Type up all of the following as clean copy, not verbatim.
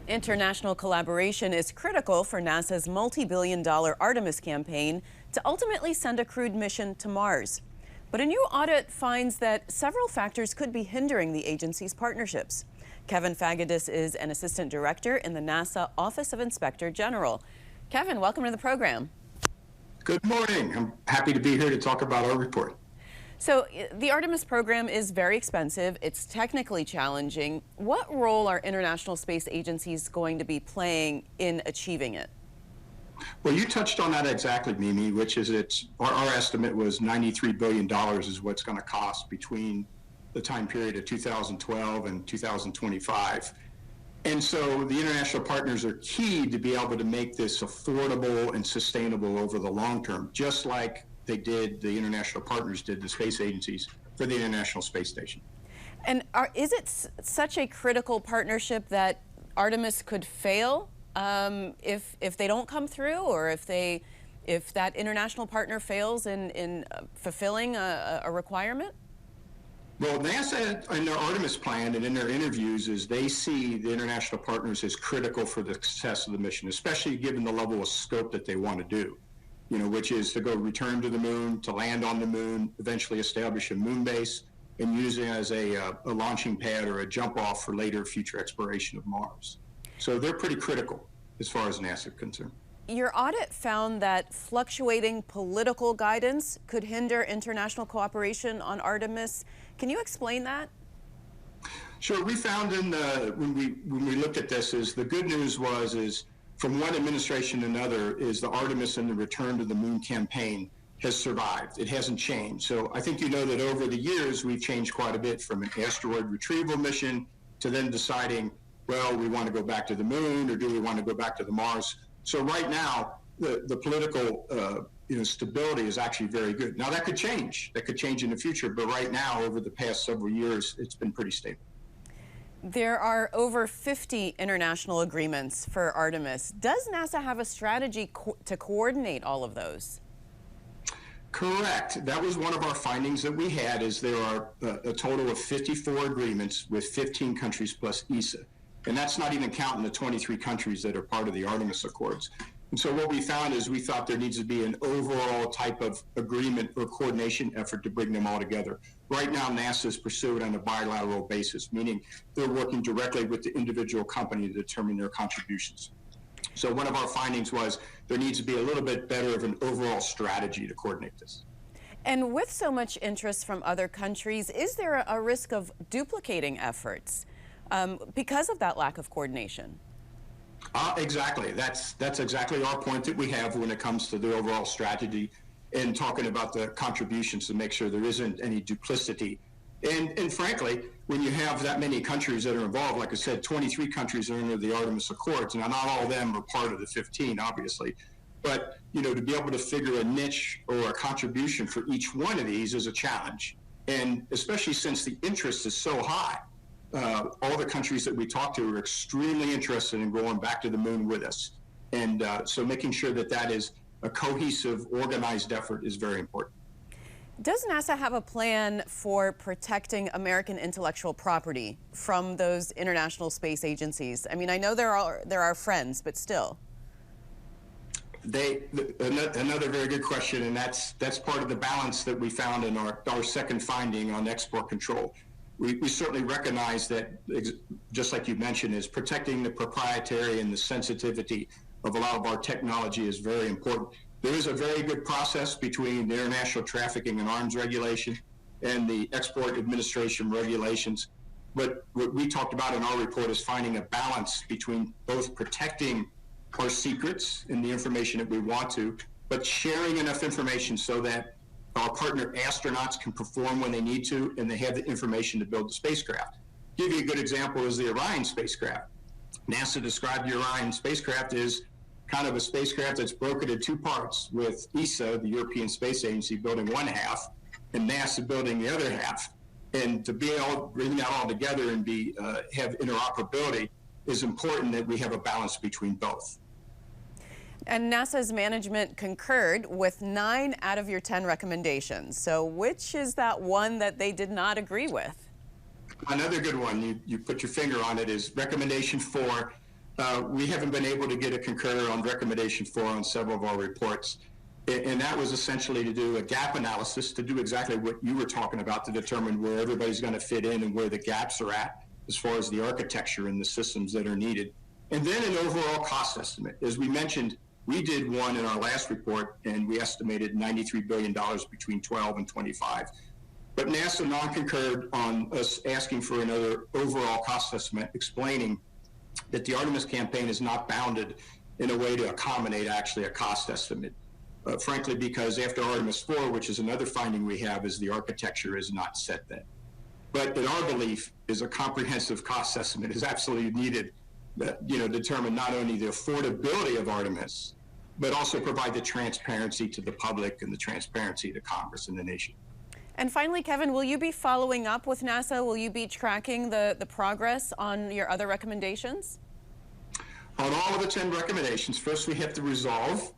International collaboration is critical for NASA's multi-billion-dollar Artemis campaign to ultimately send a crewed mission to Mars. But a new audit finds that several factors could be hindering the agency's partnerships. Kevin Fagedes is an assistant director in the NASA Office of Inspector General. Kevin, welcome to the program. Good morning. I'm happy to be here to talk about our report. So the Artemis program is very expensive. It's technically challenging. What role are international space agencies going to be playing in achieving it? Well, you touched on that exactly, Mimi, which is our estimate was $93 billion is what's going to cost between the time period of 2012 and 2025. And so the international partners are key to be able to make this affordable and sustainable over the long term, just like the international partners did, the space agencies, for the International Space Station. And is it such a critical partnership that Artemis could fail if they don't come through, or if that international partner fails in fulfilling a requirement? Well, NASA in their Artemis plan and in their interviews is they see the international partners as critical for the success of the mission, especially given the level of scope that they want to do, which is to go return to the moon, to land on the moon, eventually establish a moon base, and use it as a launching pad or a jump off for later future exploration of Mars. So they're pretty critical as far as NASA is concerned. Your audit found that fluctuating political guidance could hinder international cooperation on Artemis. Can you explain that? Sure. We found when we looked at this is the good news is from one administration to another is the Artemis and the return to the moon campaign has survived. It hasn't changed. So I think you know that over the years we've changed quite a bit from an asteroid retrieval mission to then deciding, well, we want to go back to the moon, or do we want to go back to the Mars? So right now, the political stability is actually very good. Now that could change. That could change in the future. But right now, over the past several years, it's been pretty stable. There are over 50 international agreements for Artemis. Does NASA have a strategy to coordinate all of those? Correct. That was one of our findings that we had, is there are a total of 54 agreements with 15 countries plus ESA. And that's not even counting the 23 countries that are part of the Artemis Accords. And so what we found is we thought there needs to be an overall type of agreement or coordination effort to bring them all together. Right now, NASA is pursuing on a bilateral basis, meaning they're working directly with the individual company to determine their contributions. So one of our findings was there needs to be a little bit better of an overall strategy to coordinate this. And with so much interest from other countries, is there a risk of duplicating efforts because of that lack of coordination? Exactly. That's exactly our point that we have when it comes to the overall strategy and talking about the contributions to make sure there isn't any duplicity. And frankly, when you have that many countries that are involved, like I said, 23 countries are under the Artemis Accords, and not all of them are part of the 15, obviously. But, to be able to figure a niche or a contribution for each one of these is a challenge. And especially since the interest is so high. All the countries that we talked to are extremely interested in going back to the moon with us. And so making sure that is a cohesive, organized effort is very important. Does NASA have a plan for protecting American intellectual property from those international space agencies? I mean, I know there are friends, but still. Another very good question, and that's part of the balance that we found in our second finding on export control. We certainly recognize that, just like you mentioned, is protecting the proprietary and the sensitivity of a lot of our technology is very important. There is a very good process between the International Trafficking in Arms Regulation and the Export Administration regulations. But what we talked about in our report is finding a balance between both protecting our secrets and the information that we want to, but sharing enough information so that our partner astronauts can perform when they need to, and they have the information to build the spacecraft. Give you a good example is the Orion spacecraft. NASA described the Orion spacecraft as kind of a spacecraft that's broken in two parts, with ESA, the European Space Agency, building one half, and NASA building the other half. And to be able to bring that all together and have interoperability is important, that we have a balance between both. And NASA's management concurred with 9 out of your 10 recommendations. So which is that one that they did not agree with? Another good one, you put your finger on it, is recommendation 4. we haven't been able to get a concur on recommendation 4 on several of our reports. And that was essentially to do a gap analysis, to do exactly what you were talking about, to determine where everybody's going to fit in and where the gaps are at as far as the architecture and the systems that are needed. And then an overall cost estimate. As we mentioned, we did one in our last report, and we estimated $93 billion between 12 and 25. But NASA non-concurred on us asking for another overall cost estimate, explaining that the Artemis campaign is not bounded in a way to accommodate actually a cost estimate. Frankly, because after Artemis 4, which is another finding we have, is the architecture is not set then. But in our belief is a comprehensive cost estimate is absolutely needed that, determine not only the affordability of Artemis, but also provide the transparency to the public and the transparency to Congress and the nation. And finally, Kevin, will you be following up with NASA? Will you be tracking the progress on your other recommendations? On all of the 10 recommendations, first we have to resolve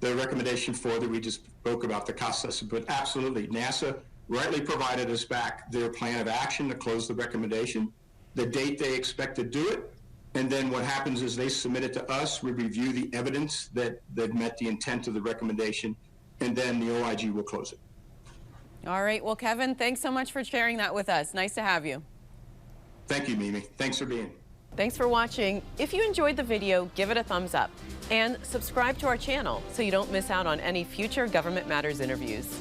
the recommendation 4 that we just spoke about, the cost estimate. But absolutely, NASA rightly provided us back their plan of action to close the recommendation, the date they expect to do it, and then what happens is they submit it to us, we review the evidence that met the intent of the recommendation, and then the OIG will close it. All right, well, Kevin, thanks so much for sharing that with us. Nice to have you. Thank you, Mimi. Thanks for being. Thanks for watching. If you enjoyed the video, give it a thumbs up and subscribe to our channel so you don't miss out on any future Government Matters interviews.